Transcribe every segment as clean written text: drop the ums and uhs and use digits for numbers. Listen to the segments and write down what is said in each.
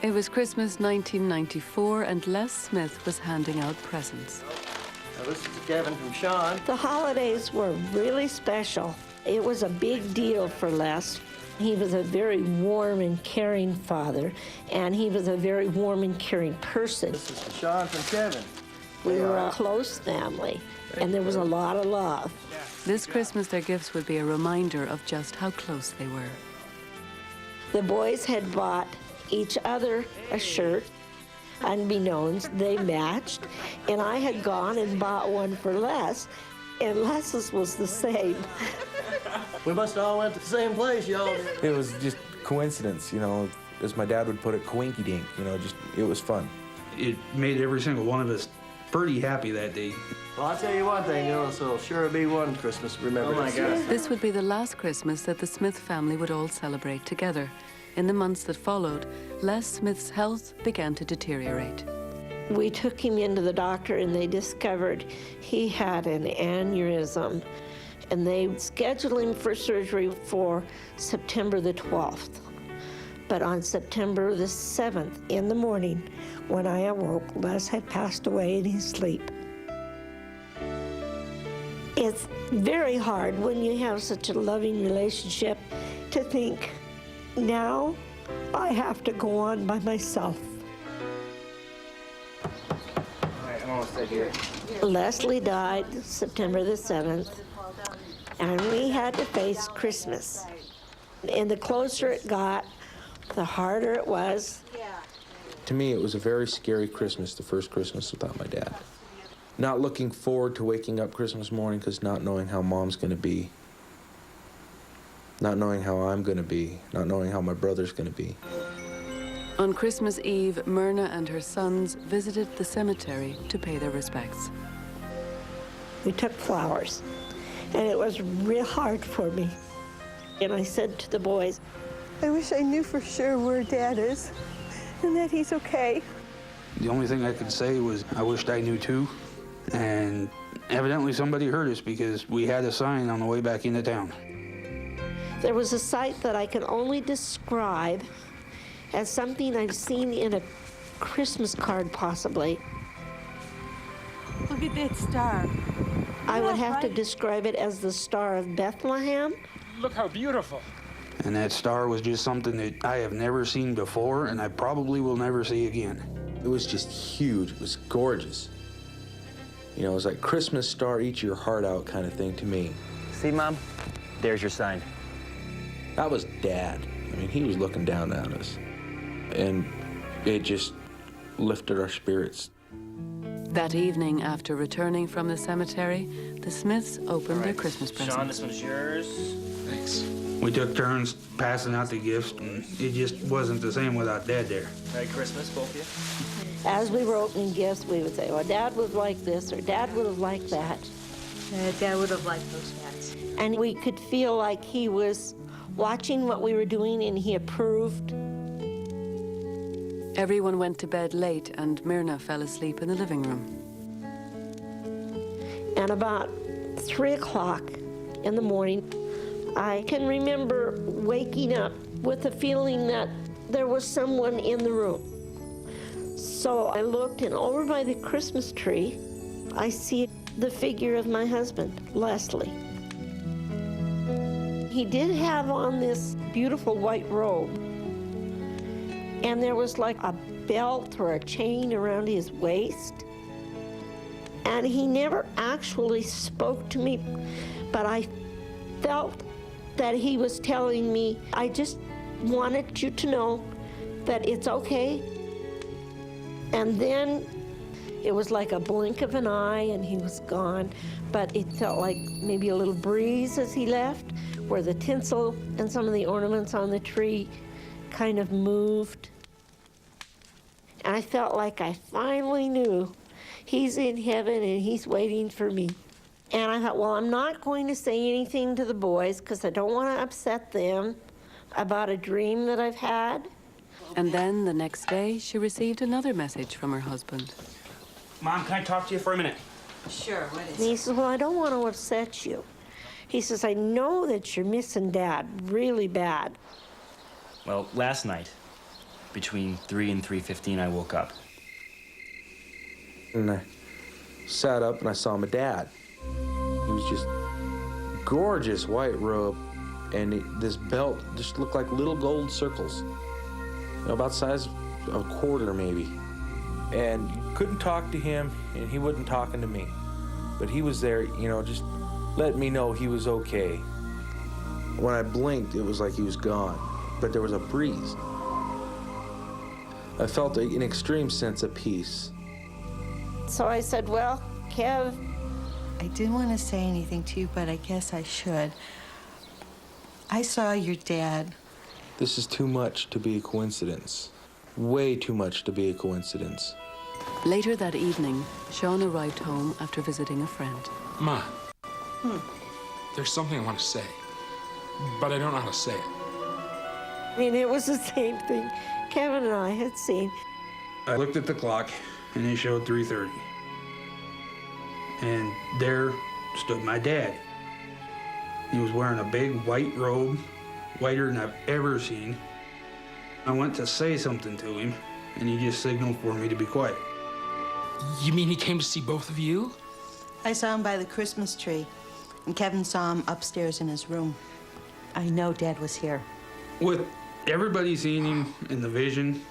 It was Christmas 1994, and Les Smith was handing out presents. Now, this is Kevin from Sean. The holidays were really special. It was a big deal for Les. He was a very warm and caring father, and he was a very warm and caring person. This is Sean from Kevin. We were a close family, and there was a lot of love. This Christmas, their gifts would be a reminder of just how close they were. The boys had bought each other a shirt. Unbeknownst, they matched, and I had gone and bought one for Les, and Les's was the same. We must have all went to the same place, y'all. It was just coincidence, you know, as my dad would put it, coinky-dink, you know, just, it was fun. It made every single one of us pretty happy that day. Well, I'll tell you one thing, you know, so it'll sure be one Christmas to remember. Oh, my God. This would be the last Christmas that the Smith family would all celebrate together. In the months that followed, Les Smith's health began to deteriorate. We took him into the doctor, and they discovered he had an aneurysm, and they scheduled him for surgery for September the 12th. But on September the 7th, in the morning, when I awoke, Les had passed away in his sleep. It's very hard when you have such a loving relationship to think, now I have to go on by myself. All right, I'm almost right here. Leslie died September the 7th, and we had to face Christmas. And the closer it got, the harder it was. To me, it was a very scary Christmas, the first Christmas without my dad. Not looking forward to waking up Christmas morning because not knowing how Mom's going to be. Not knowing how I'm going to be. Not knowing how my brother's going to be. On Christmas Eve, Myrna and her sons visited the cemetery to pay their respects. We took flowers, and it was real hard for me. And I said to the boys, I wish I knew for sure where Dad is and that he's okay. The only thing I could say was I wished I knew too. And evidently somebody heard us because we had a sign on the way back into town. there was a sight that I can only describe as something I've seen in a Christmas card, possibly. Look at that star. I would have to describe it as the Star of Bethlehem. Look how beautiful. And that star was just something that I have never seen before, and I probably will never see again. It was just huge. It was gorgeous. You know, it was like Christmas star, eat your heart out kind of thing to me. See, Mom? There's your sign. That was Dad. I mean, he was looking down at us. And it just lifted our spirits. That evening, after returning from the cemetery, the Smiths opened their Christmas presents. Sean, this one's yours. Thanks. We took turns passing out the gifts, and it just wasn't the same without Dad there. Merry Christmas, both of you. As we were opening gifts, we would say, well, Dad was like this, or Dad would have liked that. Dad would have liked those hats. And we could feel like he was watching what we were doing and he approved. Everyone went to bed late, and Myrna fell asleep in the living room. And about 3 o'clock in the morning, I can remember waking up with the feeling that there was someone in the room. So I looked, and over by the Christmas tree, I see the figure of my husband, Leslie. He did have on this beautiful white robe, and there was like a belt or a chain around his waist. And he never actually spoke to me, but I felt that he was telling me, I just wanted you to know that it's okay. And then it was like a blink of an eye and he was gone, but it felt like maybe a little breeze as he left, where the tinsel and some of the ornaments on the tree kind of moved. And I felt like I finally knew he's in heaven and he's waiting for me. And I thought, well, I'm not going to say anything to the boys because I don't want to upset them about a dream that I've had. And then the next day, she received another message from her husband. Mom, can I talk to you for a minute? Sure, what is And he says, well, I don't want to upset you. He says, I know that you're missing Dad really bad. Well, last night, between 3 and 3:15, I woke up. And I sat up and I saw my dad. He was just gorgeous white robe, and this belt just looked like little gold circles, about the size of a quarter maybe. And you couldn't talk to him, and he wasn't talking to me. But he was there, just letting me know he was okay. When I blinked, it was like he was gone, but there was a breeze. I felt an extreme sense of peace. So I said, well, Kev, I didn't want to say anything to you, but I guess I should. I saw your dad. This is too much to be a coincidence. Way too much to be a coincidence. Later that evening, Sean arrived home after visiting a friend. Ma, there's something I want to say, but I don't know how to say it. I mean, it was the same thing Kevin and I had seen. I looked at the clock, and it showed 3:30. And there stood my dad. He was wearing a big white robe, whiter than I've ever seen. I went to say something to him, and he just signaled for me to be quiet. You mean he came to see both of you? I saw him by the Christmas tree, and Kevin saw him upstairs in his room. I know Dad was here. With everybody seeing him in the vision,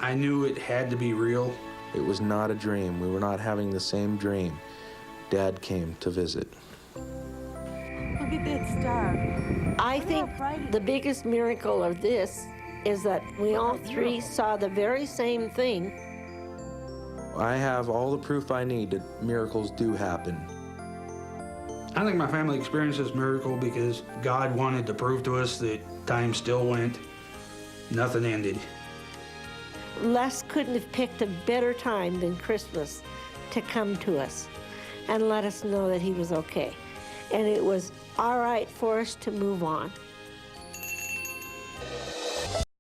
I knew it had to be real. It was not a dream. We were not having the same dream. Dad came to visit. Look at that star. I think the biggest miracle of this is that we all three saw the very same thing. I have all the proof I need that miracles do happen. I think my family experienced this miracle because God wanted to prove to us that time still went, nothing ended. Les couldn't have picked a better time than Christmas to come to us and let us know that he was okay. And it was all right for us to move on.